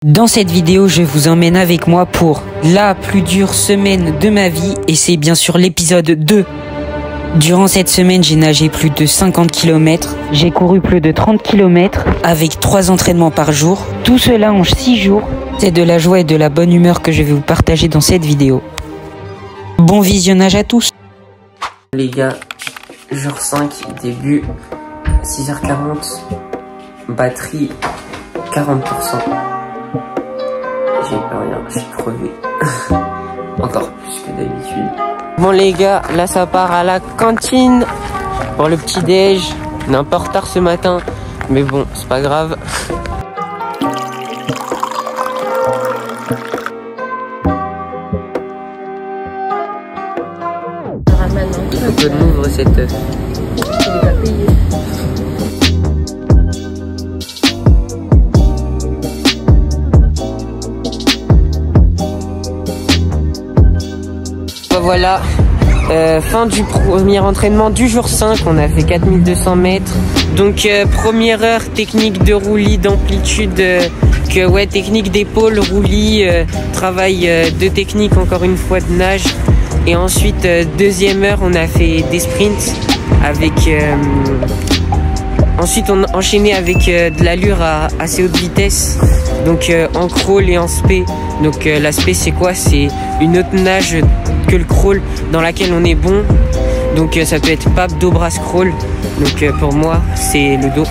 Dans cette vidéo, je vous emmène avec moi pour la plus dure semaine de ma vie et c'est bien sûr l'épisode 2. Durant cette semaine, j'ai nagé plus de 50 km, j'ai couru plus de 30 km avec 3 entraînements par jour. Tout cela en 6 jours. C'est de la joie et de la bonne humeur que je vais vous partager dans cette vidéo. Bon visionnage à tous. Les gars, jour 5, début, 6h40, batterie 40%. J'ai pas rien, je suis crevé. Encore plus que d'habitude. Bon les gars, là ça part à la cantine pour le petit déj. On est un peu en retard ce matin, mais bon, c'est pas grave. Un peu de m'ouvre cette œuf. Voilà, fin du premier entraînement du jour 5, on a fait 4200 mètres. Donc première heure, technique de roulis d'amplitude, technique d'épaule, roulis, travail de technique encore une fois de nage. Et ensuite deuxième heure, on a fait des sprints avec... ensuite on a enchaîné avec de l'allure à assez haute vitesse, donc en crawl et en spé. Donc la spé c'est quoi? C'est une autre nage que le crawl dans laquelle on est bon. Donc ça peut être pape, dos, bras, crawl. Donc pour moi c'est le dos.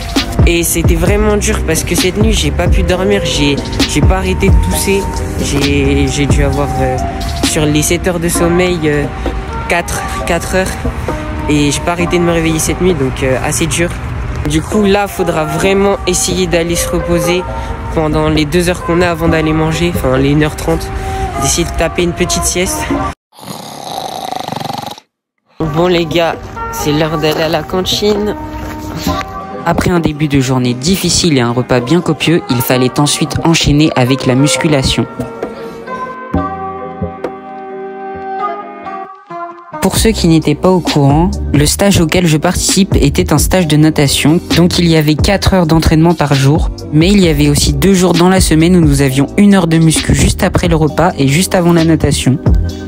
Et c'était vraiment dur parce que cette nuit j'ai pas pu dormir, j'ai pas arrêté de tousser. J'ai dû avoir sur les 7 heures de sommeil 4 heures. Et j'ai pas arrêté de me réveiller cette nuit, donc assez dur. Du coup là faudra vraiment essayer d'aller se reposer pendant les 2 heures qu'on a avant d'aller manger, enfin les 1h30, d'essayer de taper une petite sieste. Bon les gars, c'est l'heure d'aller à la cantine. Après un début de journée difficile et un repas bien copieux, il fallait ensuite enchaîner avec la musculation. Pour ceux qui n'étaient pas au courant, le stage auquel je participe était un stage de natation, donc il y avait 4 heures d'entraînement par jour, mais il y avait aussi 2 jours dans la semaine où nous avions 1 heure de muscu juste après le repas et juste avant la natation.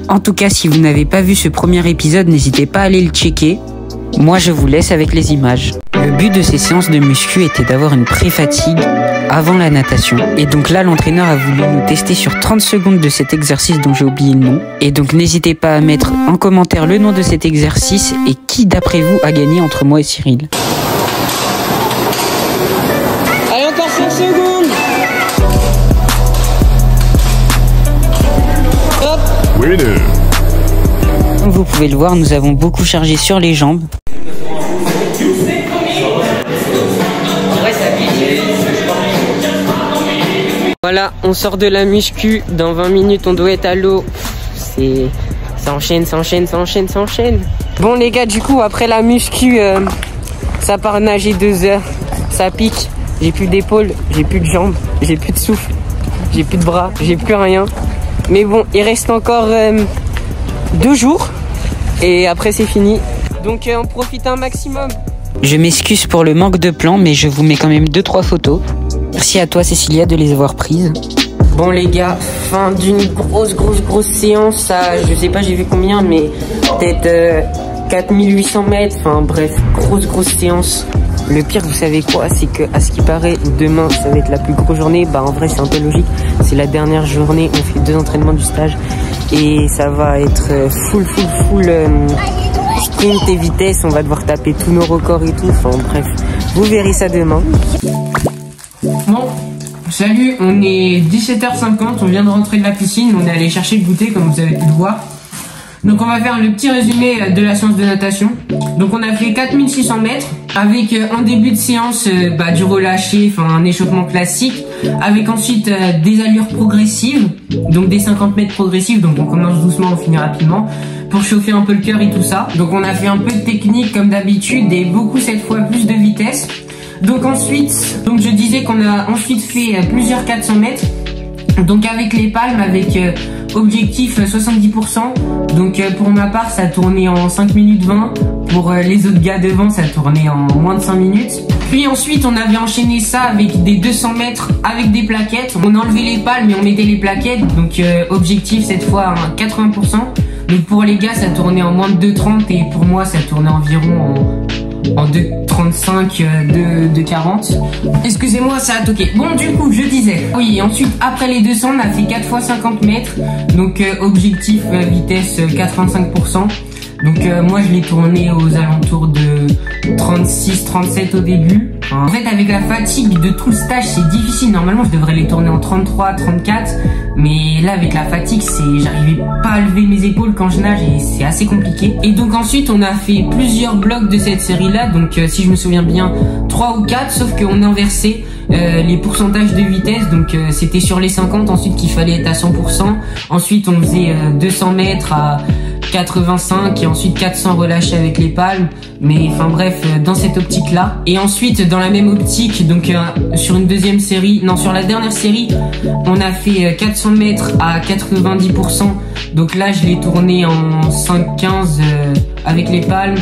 En tout cas, si vous n'avez pas vu ce premier épisode, n'hésitez pas à aller le checker. Moi, je vous laisse avec les images. Le but de ces séances de muscu était d'avoir une pré-fatigue avant la natation. Et donc là, l'entraîneur a voulu nous tester sur 30 secondes de cet exercice dont j'ai oublié le nom. Et donc n'hésitez pas à mettre en commentaire le nom de cet exercice et qui d'après vous a gagné entre moi et Cyril. Allez, encore 5 secondes. Hop. Winner. Comme vous pouvez le voir, nous avons beaucoup chargé sur les jambes. Voilà, on sort de la muscu, dans 20 minutes on doit être à l'eau. Ça enchaîne. Bon les gars, du coup après la muscu, ça part nager 2 heures. Ça pique, j'ai plus d'épaule, j'ai plus de jambes, j'ai plus de souffle, j'ai plus de bras, j'ai plus rien. Mais bon, il reste encore 2 jours et après c'est fini. Donc on profite un maximum. Je m'excuse pour le manque de plan, mais je vous mets quand même 2-3 photos. Merci à toi Cécilia de les avoir prises. Bon les gars, fin d'une grosse séance, ça, je sais pas j'ai vu combien, mais peut-être 4800 mètres, enfin bref, grosse séance. Le pire, vous savez quoi, c'est que à ce qui paraît, demain ça va être la plus grosse journée. Bah en vrai c'est un peu logique, c'est la dernière journée, on fait 2 entraînements du stage et ça va être full sprint et vitesse, on va devoir taper tous nos records et tout, enfin bref, vous verrez ça demain. Bon, salut, on est 17h50, on vient de rentrer de la piscine, on est allé chercher le goûter comme vous avez pu le voir. Donc on va faire le petit résumé de la séance de natation. Donc on a fait 4600 mètres avec en début de séance du relâché, enfin un échauffement classique, avec ensuite des allures progressives, donc des 50 mètres progressives, donc on commence doucement, on finit rapidement, pour chauffer un peu le cœur et tout ça. Donc on a fait un peu de technique comme d'habitude et beaucoup cette fois plus de vitesse. Donc ensuite, je disais qu'on a ensuite fait plusieurs 400 mètres, donc avec les palmes, avec objectif 70%. Donc pour ma part, ça a tourné en 5 minutes 20. Pour les autres gars devant, ça a tourné en moins de 5 minutes. Puis ensuite on avait enchaîné ça avec des 200 mètres avec des plaquettes. On enlevait les pales mais on mettait les plaquettes. Donc objectif cette fois 80%. Donc pour les gars ça tournait en moins de 2,30 et pour moi ça tournait environ en 2,35, 2,40. Excusez-moi, ça a toqué. Bon, du coup, je disais. Oui, ensuite, après les 200, on a fait 4 fois 50 mètres. Donc, objectif, vitesse 85%. Donc, moi, je l'ai tourné aux alentours de 36, 37 au début. En fait, avec la fatigue de tout le stage, c'est difficile. Normalement, je devrais les tourner en 33, 34. Mais là, avec la fatigue, j'arrivais pas à lever mes épaules quand je nage et c'est assez compliqué. Et donc ensuite, on a fait plusieurs blocs de cette série-là. Donc, si je me souviens bien, 3 ou 4, sauf qu'on inversait les pourcentages de vitesse. Donc, c'était sur les 50 ensuite qu'il fallait être à 100%. Ensuite, on faisait 200 mètres à 85 et ensuite 400 relâchés avec les palmes. Mais enfin bref, dans cette optique là. Et ensuite dans la même optique, donc sur une deuxième série, non sur la dernière série, on a fait 400 mètres à 90%. Donc là je l'ai tourné en 5,15 avec les palmes.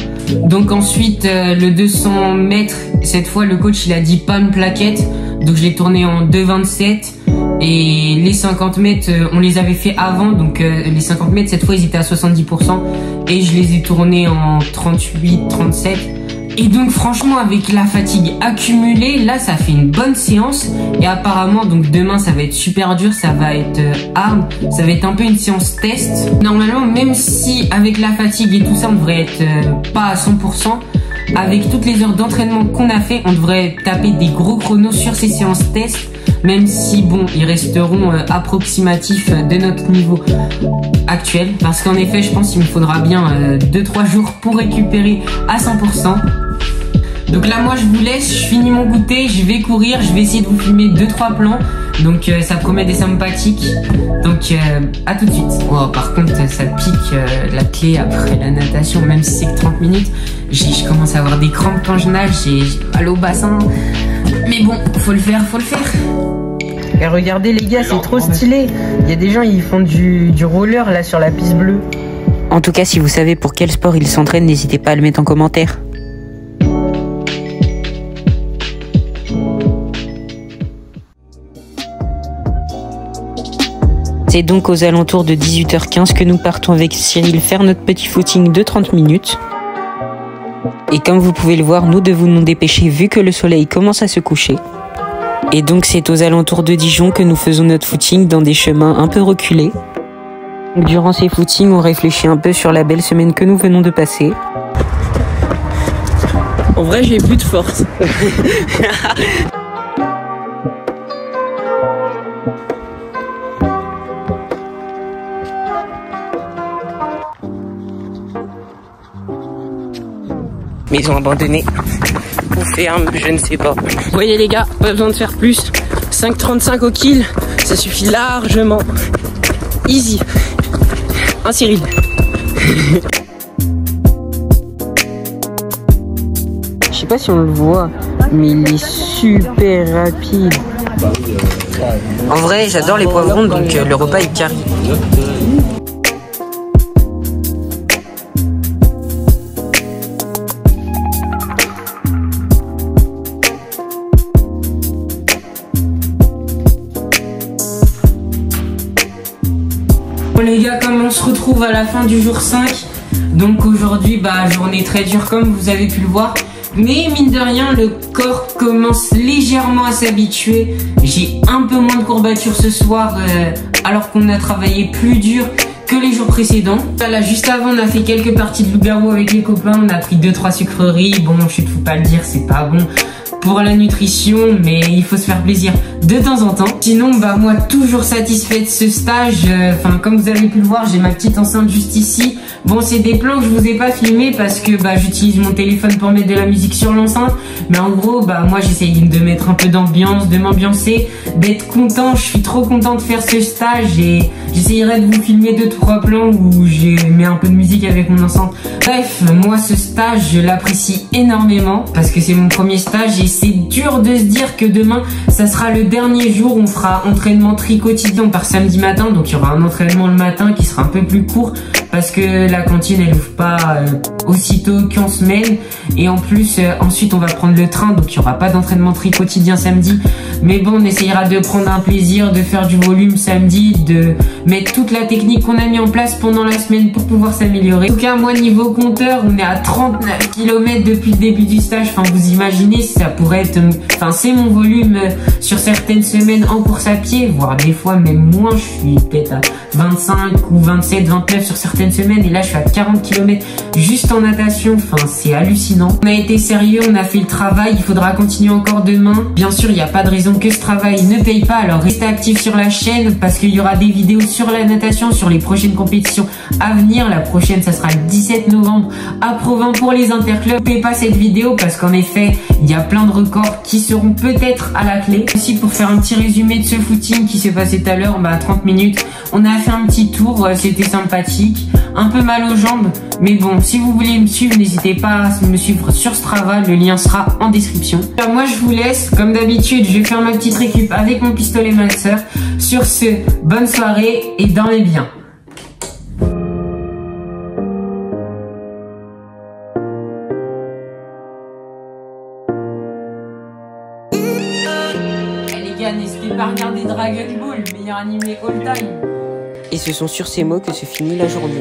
Donc ensuite le 200 mètres, cette fois le coach il a dit palme plaquette. Donc je l'ai tourné en 2,27. Et les 50 mètres, on les avait fait avant, donc les 50 mètres, cette fois, ils étaient à 70%. Et je les ai tournés en 38, 37. Et donc, franchement, avec la fatigue accumulée, là, ça fait une bonne séance. Et apparemment, donc demain, ça va être super dur, ça va être hard. Ça va être un peu une séance test. Normalement, même si avec la fatigue et tout ça, on devrait être pas à 100%. Avec toutes les heures d'entraînement qu'on a fait, on devrait taper des gros chronos sur ces séances test. Même si, bon, ils resteront approximatifs de notre niveau actuel. Parce qu'en effet, je pense qu'il me faudra bien 2-3 jours pour récupérer à 100%. Donc là, moi, je vous laisse, je finis mon goûter, je vais courir, je vais essayer de vous filmer 2-3 plans. Donc ça promet des sympathiques. Donc à tout de suite. Oh, par contre, ça pique la clé après la natation, même si c'est que 30 minutes. Je commence à avoir des crampes quand je nage, j'ai mal au bassin. Mais bon, faut le faire, faut le faire. Et regardez les gars, c'est trop stylé. Il y a des gens, ils font du roller là sur la piste bleue. En tout cas, si vous savez pour quel sport ils s'entraînent, n'hésitez pas à le mettre en commentaire. C'est donc aux alentours de 18h15 que nous partons avec Cyril faire notre petit footing de 30 minutes. Et comme vous pouvez le voir, nous devons nous dépêcher vu que le soleil commence à se coucher. Et donc c'est aux alentours de Dijon que nous faisons notre footing dans des chemins un peu reculés. Durant ces footings, on réfléchit un peu sur la belle semaine que nous venons de passer. En vrai, j'ai plus de force. Mais ils ont abandonné. Ou ferme, je ne sais pas. Vous voyez les gars, pas besoin de faire plus. 5,35 au kill, ça suffit largement. Easy. Hein Cyril? Je sais pas si on le voit, mais il est super rapide. En vrai, j'adore les poivrons, donc le repas est carré. Bon les gars, comme on se retrouve à la fin du jour 5, donc aujourd'hui, journée très dure comme vous avez pu le voir. Mais mine de rien, le corps commence légèrement à s'habituer. J'ai un peu moins de courbatures ce soir, alors qu'on a travaillé plus dur que les jours précédents. Là, juste avant, on a fait quelques parties de loup-garou avec les copains. On a pris 2-3 sucreries. Bon, je ne peux pas le dire, c'est pas bon pour la nutrition, mais il faut se faire plaisir de temps en temps. Sinon, moi, toujours satisfait de ce stage. Comme vous avez pu le voir, j'ai ma petite enceinte juste ici. Bon, c'est des plans que je vous ai pas filmés parce que j'utilise mon téléphone pour mettre de la musique sur l'enceinte. Mais en gros, moi, j'essaye de mettre un peu d'ambiance, de m'ambiancer, d'être content. Je suis trop content de faire ce stage et j'essayerai de vous filmer 2-3 plans où j'ai mis un peu de musique avec mon enceinte. Bref, moi, ce stage, je l'apprécie énormément parce que c'est mon premier stage et c'est dur de se dire que demain, ça sera le dernier jour où on fera entraînement tri-quotidien par samedi matin. Donc, il y aura un entraînement le matin qui sera un peu plus court parce que la cantine, elle ouvre pas aussitôt qu'en semaine. Et en plus, ensuite, on va prendre le train, donc il n'y aura pas d'entraînement très quotidien samedi. Mais bon, on essayera de prendre un plaisir, de faire du volume samedi, de mettre toute la technique qu'on a mis en place pendant la semaine pour pouvoir s'améliorer. En tout cas, moi, niveau compteur, on est à 39 km depuis le début du stage. Enfin, vous imaginez, ça pourrait être... Enfin, c'est mon volume sur certaines semaines en course à pied, voire des fois même moins. Je suis peut-être à 25 ou 27, 29 sur certaines semaines. Et là, je suis à 40 km juste en natation. Enfin, c'est hallucinant. On a été sérieux, on a fait le travail. Il faudra continuer encore demain. Bien sûr, il n'y a pas de raison que ce travail ne paye pas. Alors, restez actifs sur la chaîne parce qu'il y aura des vidéos sur la natation, sur les prochaines compétitions à venir. La prochaine, ça sera le 17 novembre à Provins pour les interclubs. Ne coupez pas cette vidéo parce qu'en effet, il y a plein de records qui seront peut-être à la clé. Aussi, pour faire un petit résumé de ce footing qui s'est passé tout à l'heure, 30 minutes, on a fait un petit tour, c'était sympathique, un peu mal aux jambes, mais bon, si vous voulez me suivre, n'hésitez pas à me suivre sur Strava, le lien sera en description. Alors moi, je vous laisse, comme d'habitude, je vais faire ma petite récup avec mon pistolet maxeur. Sur ce, bonne soirée et dormez bien. N'hésitez pas à regarder Dragon Ball, meilleur animé all time. Et ce sont sur ces mots que se finit la journée.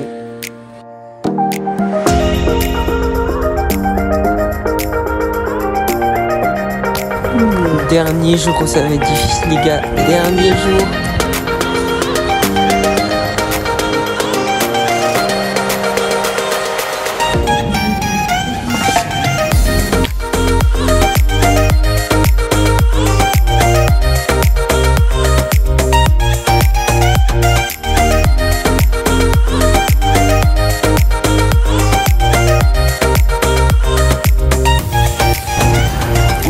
Dernier jour où ça va être difficile les gars, dernier jour.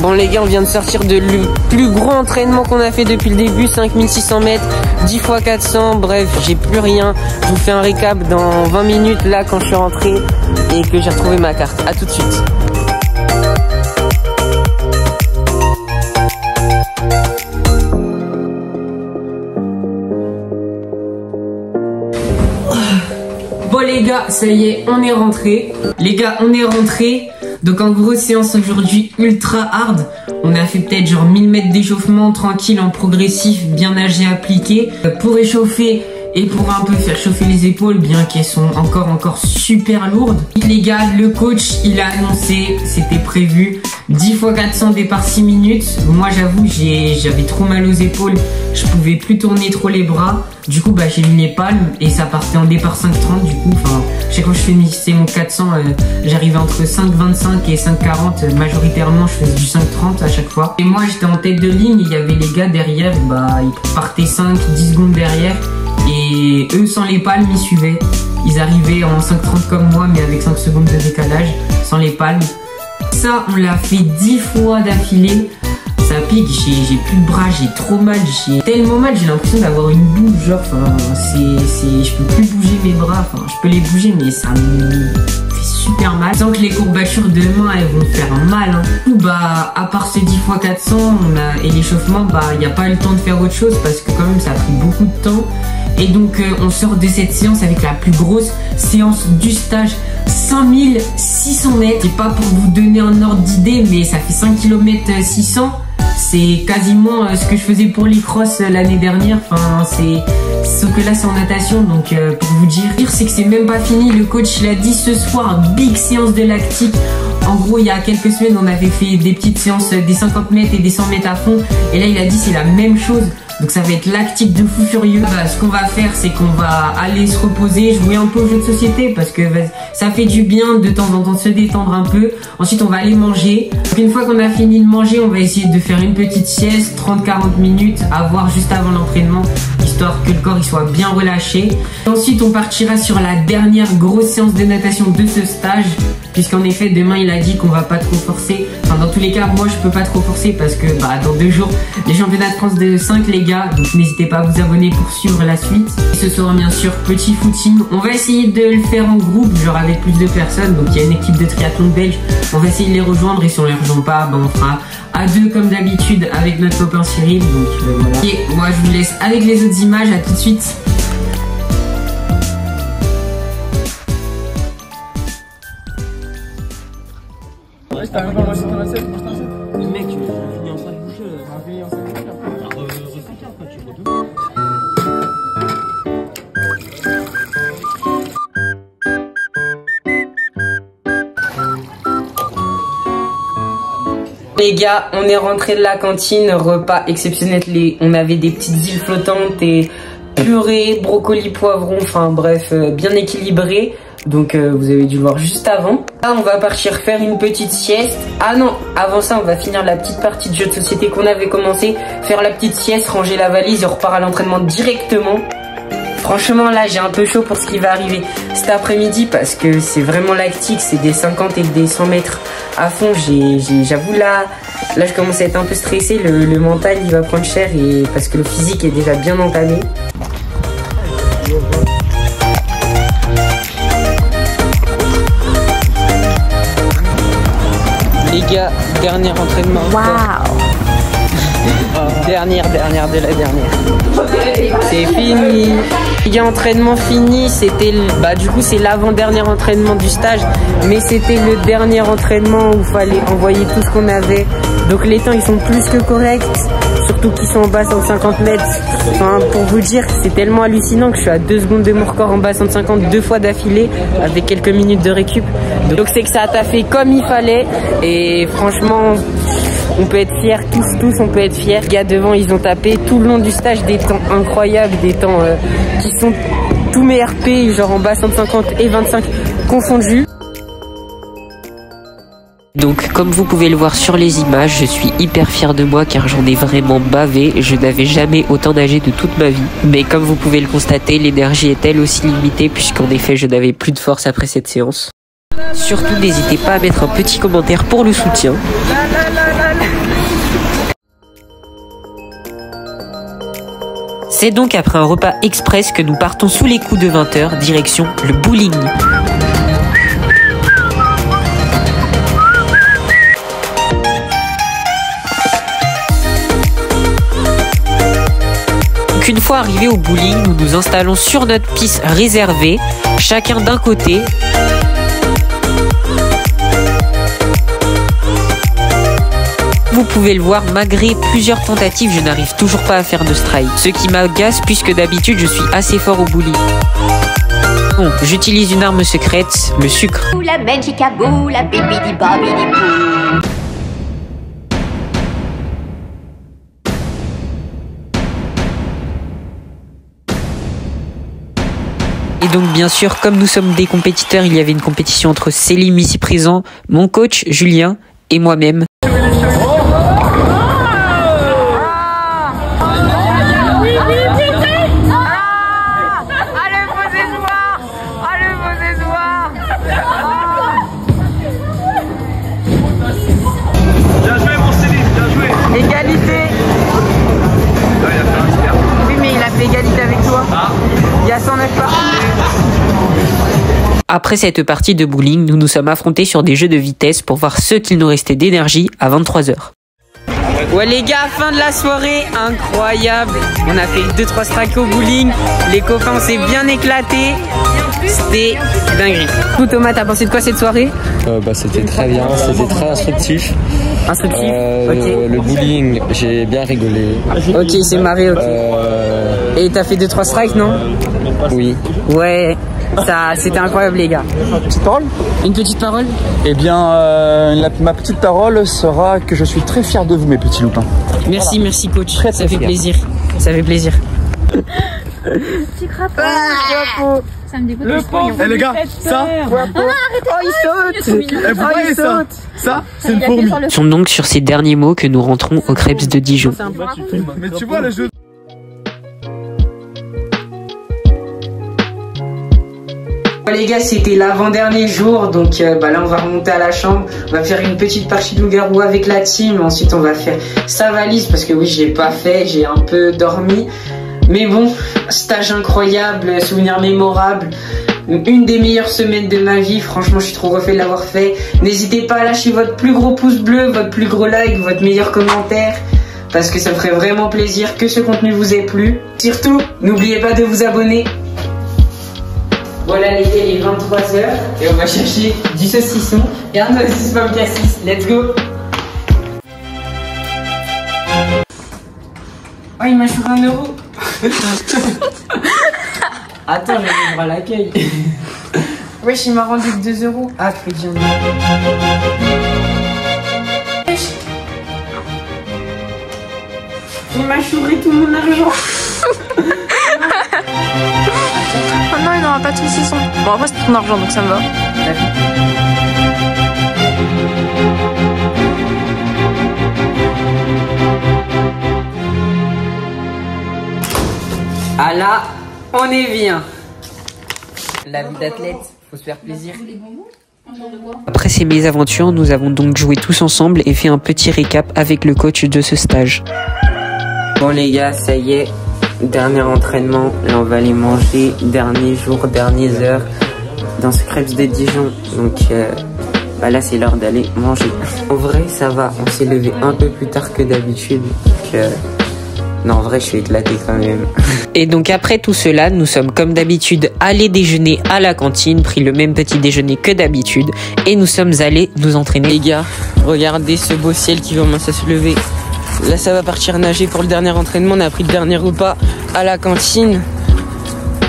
Bon les gars, on vient de sortir de le plus gros entraînement qu'on a fait depuis le début, 5600 mètres, 10 x 400, bref, j'ai plus rien. Je vous fais un récap dans 20 minutes là quand je suis rentré et que j'ai retrouvé ma carte. À tout de suite. Bon les gars, ça y est, on est rentré. Les gars, on est rentré. Donc en gros, séance aujourd'hui ultra hard. On a fait peut-être genre 1000 mètres d'échauffement tranquille en progressif, bien nagé appliqué. Pour échauffer et pour un peu faire chauffer les épaules, bien qu'elles sont encore super lourdes. Les gars, le coach, il a annoncé, c'était prévu, 10 x 400 départ 6 minutes. Moi j'avoue, j'avais trop mal aux épaules, je pouvais plus tourner trop les bras. Du coup, j'ai mis les palmes et ça partait en départ 5,30. Du coup, chaque fois que je finissais mon 400, j'arrivais entre 5,25 et 5,40. Majoritairement, je faisais du 5,30 à chaque fois. Et moi, j'étais en tête de ligne. Il y avait les gars derrière, ils partaient 5, 10 secondes derrière. Et eux, sans les palmes, ils suivaient. Ils arrivaient en 5,30 comme moi, mais avec 5 secondes de décalage, sans les palmes. Ça, on l'a fait 10 fois d'affilée. Ça pique, j'ai plus de bras, j'ai trop mal, j'ai tellement mal, j'ai l'impression d'avoir une boule, genre, je peux plus bouger mes bras, je peux les bouger, mais ça me fait super mal. Sans que les courbatures de main, elles vont faire mal, hein. Du coup, à part ces 10 x 400, et l'échauffement, il n'y a pas eu le temps de faire autre chose, parce que quand même, ça a pris beaucoup de temps. Et donc, on sort de cette séance avec la plus grosse séance du stage, 5600 mètres. C'est pas pour vous donner un ordre d'idée, mais ça fait 5 km 600. C'est quasiment ce que je faisais pour les crosses l'année dernière. Sauf que là c'est en natation, donc pour vous dire, c'est que c'est même pas fini. Le coach il a dit ce soir, big séance de lactique. En gros, il y a quelques semaines, on avait fait des petites séances des 50 mètres et des 100 mètres à fond. Et là, il a dit c'est la même chose. Donc ça va être lactique de fou furieux. Ce qu'on va faire, c'est qu'on va aller se reposer, jouer un peu aux jeux de société parce que ça fait du bien de temps en temps de se détendre un peu. Ensuite, on va aller manger. Donc une fois qu'on a fini de manger, on va essayer de faire une petite sieste, 30-40 minutes, à voir juste avant l'entraînement, histoire que le corps il soit bien relâché. Et ensuite, on partira sur la dernière grosse séance de natation de ce stage, puisqu'en effet, demain, il a dit qu'on va pas trop forcer. Dans tous les cas, moi, je peux pas trop forcer parce que dans 2 jours, les championnats de France de 5, les gars. Donc n'hésitez pas à vous abonner pour suivre la suite. Et ce sera bien sûr petit footing. On va essayer de le faire en groupe, genre avec plus de personnes. Donc il y a une équipe de triathlon belge. On va essayer de les rejoindre et si on les rejoint pas, on fera à 2 comme d'habitude avec notre copain Cyril. Donc voilà. Et moi je vous laisse avec les autres images. À tout de suite. Ouais, t'as même pas mangé ton assiette. Mec, je finis en train de bouger là. Les gars, on est rentré de la cantine, repas exceptionnel. On avait des petites îles flottantes et purée, brocoli, poivron, enfin bref, bien équilibré. Donc vous avez dû le voir juste avant. Là, on va partir faire une petite sieste. Ah non, avant ça, on va finir la petite partie de jeu de société qu'on avait commencé. Faire la petite sieste, ranger la valise et on repart à l'entraînement directement. Franchement, là, j'ai un peu chaud pour ce qui va arriver cet après-midi parce que c'est vraiment lactique. C'est des 50 et des 100 mètres à fond. J'avoue, là, je commence à être un peu stressé. Le mental, il va prendre cher et parce que le physique est déjà bien entamé. Les gars, dernier entraînement. Waouh! Dernière de la dernière. C'est fini. Les gars, entraînement fini. C'était du coup c'est l'avant-dernier entraînement du stage, mais c'était le dernier entraînement où il fallait envoyer tout ce qu'on avait. Donc les temps ils sont plus que corrects, surtout qu'ils sont en bas 150 mètres. Enfin, pour vous dire, c'est tellement hallucinant que je suis à 2 secondes de mon record en bas 150 2 fois d'affilée avec quelques minutes de récup. Donc c'est que ça a taffé comme il fallait et franchement on peut être fiers, tous on peut être fiers. Les gars devant ils ont tapé tout le long du stage des temps incroyables, des temps qui sont tous mes RP, genre en bas 150 et 25 confondus. Donc comme vous pouvez le voir sur les images, je suis hyper fier de moi car j'en ai vraiment bavé. Je n'avais jamais autant nagé de toute ma vie. Mais comme vous pouvez le constater, l'énergie est elle aussi limitée puisqu'en effet je n'avais plus de force après cette séance. Surtout n'hésitez pas à mettre un petit commentaire pour le soutien. C'est donc après un repas express que nous partons sous les coups de 20 h, direction le bowling. Donc une fois arrivés au bowling, nous nous installons sur notre piste réservée, chacun d'un côté. Vous pouvez le voir, malgré plusieurs tentatives, je n'arrive toujours pas à faire de strike. Ce qui m'agace puisque d'habitude je suis assez fort au bowling. Bon, j'utilise une arme secrète, le sucre. La magica boo, la bibidi babidi boo. Et donc bien sûr, comme nous sommes des compétiteurs, il y avait une compétition entre Selim ici présent, mon coach Julien et moi-même. Bien joué mon Céline, bien joué. Égalité. Oui mais il a fait égalité avec toi. Il y a 109 parties. Après cette partie de bowling, nous nous sommes affrontés sur des jeux de vitesse pour voir ce qu'il nous restait d'énergie à 23 h. Ouais les gars, fin de la soirée, incroyable. On a fait 2-3 strikes au bowling. Les copains, on s'est bien éclatés. C'était dinguerie. Tout Thomas, t'as pensé de quoi cette soirée? C'était très bien, c'était très instructif. Instructif, ok. Le bowling, j'ai bien rigolé. Ok, c'est marré, ok. Et t'as fait 2-3 strikes, non? Oui. Ouais, ça, c'était incroyable les gars. Petite parole? Une petite parole? Eh bien, ma petite parole sera que je suis très fier de vous mes petits loupins. Merci, merci coach, Très, ça fait fier. plaisir. Ça fait plaisir. Tu crapaud. Ça me dégoûte. Le pauvre. Eh les gars, ça. Oh, il saute. Eh, vous voyez ça? Ça, c'est une fourmi. Ce sont donc sur ces derniers mots que nous rentrons au Crêpes de Dijon. Mais tu vois le jeu. Les gars, c'était l'avant-dernier jour, donc là on va remonter à la chambre, on va faire une petite partie de loup-garou avec la team, ensuite on va faire sa valise parce que oui je l'ai pas fait, j'ai un peu dormi, mais bon, stage incroyable, souvenir mémorable, une des meilleures semaines de ma vie, franchement je suis trop refait de l'avoir fait. N'hésitez pas à lâcher votre plus gros pouce bleu, votre plus gros like, votre meilleur commentaire, parce que ça me ferait vraiment plaisir que ce contenu vous ait plu. Surtout, n'oubliez pas de vous abonner. Voilà les gars, il est 23h et on va chercher du saucisson et un saucisson pomme cassis. Let's go. Oh, il m'a choisi 1 euro. Attends, je vais vivre à l'accueil. Wesh, il m'a rendu que 2 euros. Ah, crédit en Wesh. Il m'a chouré tout mon argent. Oh non, il n'aura pas de saucisson. Bon, après, c'est ton argent, donc ça me va. Ah là, on est bien. La vie d'athlète, faut se faire plaisir. Après ces mésaventures, nous avons donc joué tous ensemble et fait un petit récap avec le coach de ce stage. Bon les gars, ça y est, dernier entraînement, là on va aller manger, dernier jour, dernières heures dans ce crêpes de Dijon. Donc bah là c'est l'heure d'aller manger. En vrai ça va, on s'est levé un peu plus tard que d'habitude. Non, en vrai, je suis éclaté quand même. Et donc après tout cela, nous sommes comme d'habitude allés déjeuner à la cantine, pris le même petit déjeuner que d'habitude, et nous sommes allés nous entraîner. Les gars, regardez ce beau ciel qui commence à se lever. Là, ça va partir nager pour le dernier entraînement. On a pris le dernier repas à la cantine.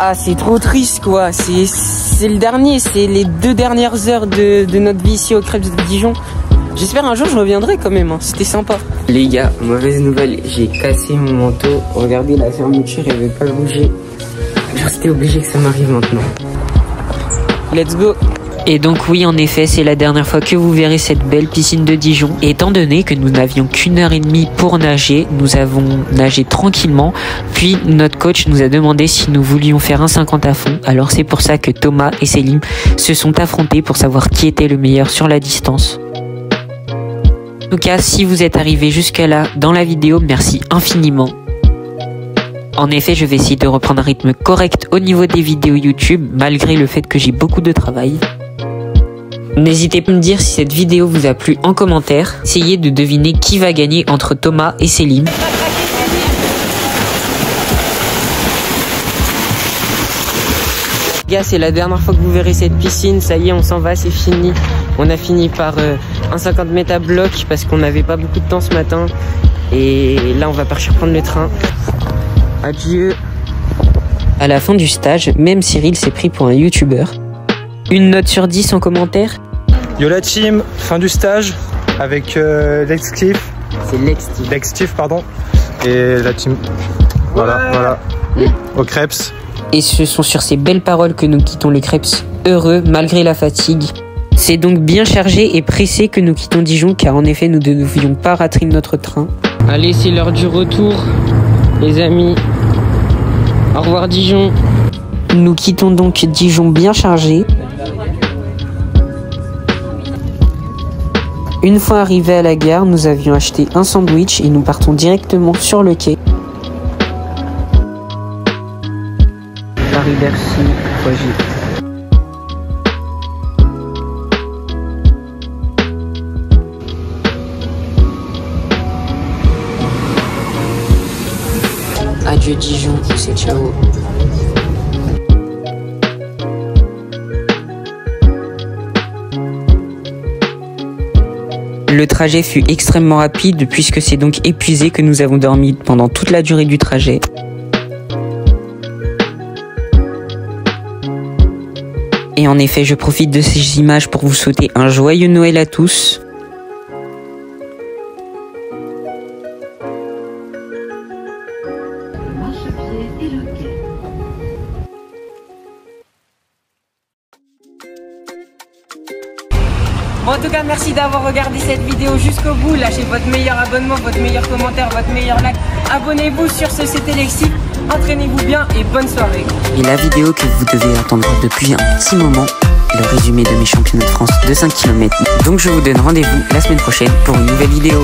Ah, c'est trop triste, quoi. C'est le dernier, c'est les 2 dernières heures de notre vie ici au crêpes de Dijon. J'espère un jour je reviendrai quand même, hein. C'était sympa. Les gars, mauvaise nouvelle, j'ai cassé mon manteau. Regardez la fermeture, elle veut pas bouger. Genre c'était obligé que ça m'arrive maintenant. Let's go. Et donc oui, en effet, c'est la dernière fois que vous verrez cette belle piscine de Dijon. Et étant donné que nous n'avions qu'1 heure et demie pour nager, nous avons nagé tranquillement. Puis notre coach nous a demandé si nous voulions faire un 50 à fond. Alors c'est pour ça que Thomas et Célim se sont affrontés pour savoir qui était le meilleur sur la distance. En tout cas, si vous êtes arrivé jusqu'à là dans la vidéo, merci infiniment. En effet, je vais essayer de reprendre un rythme correct au niveau des vidéos YouTube, malgré le fait que j'ai beaucoup de travail. N'hésitez pas à me dire si cette vidéo vous a plu en commentaire. Essayez de deviner qui va gagner entre Thomas et Célim. Les gars, c'est la dernière fois que vous verrez cette piscine. Ça y est, on s'en va, c'est fini. On a fini par un 50 mètres à bloc parce qu'on n'avait pas beaucoup de temps ce matin. Et là, on va partir prendre le train. Adieu. À la fin du stage, même Cyril s'est pris pour un youtubeur. Une note sur 10 en commentaire. Yo la team, fin du stage avec l'extif. C'est l'extif. L'extif, pardon. Et la team. Voilà. Au crêpes. Et ce sont sur ces belles paroles que nous quittons le crêpes, heureux malgré la fatigue. C'est donc bien chargé et pressé que nous quittons Dijon, car en effet nous ne devions pas rater notre train. Allez, c'est l'heure du retour, les amis. Au revoir Dijon. Nous quittons donc Dijon bien chargé. Une fois arrivés à la gare, nous avions acheté un sandwich et nous partons directement sur le quai. Paris-Bercy, 3G. Adieu Dijon, c'est ciao. Le trajet fut extrêmement rapide puisque c'est donc épuisé que nous avons dormi pendant toute la durée du trajet. Et en effet, je profite de ces images pour vous souhaiter un joyeux Noël à tous. Bon, en tout cas, merci d'avoir regardé cette vidéo jusqu'au bout. Lâchez votre meilleur abonnement, votre meilleur commentaire, votre meilleur like. Abonnez-vous sur ce, c'était Lexi. Entraînez-vous bien et bonne soirée. Et la vidéo que vous devez attendre depuis un petit moment, le résumé de mes championnats de France de 5 km. Donc je vous donne rendez-vous la semaine prochaine pour une nouvelle vidéo.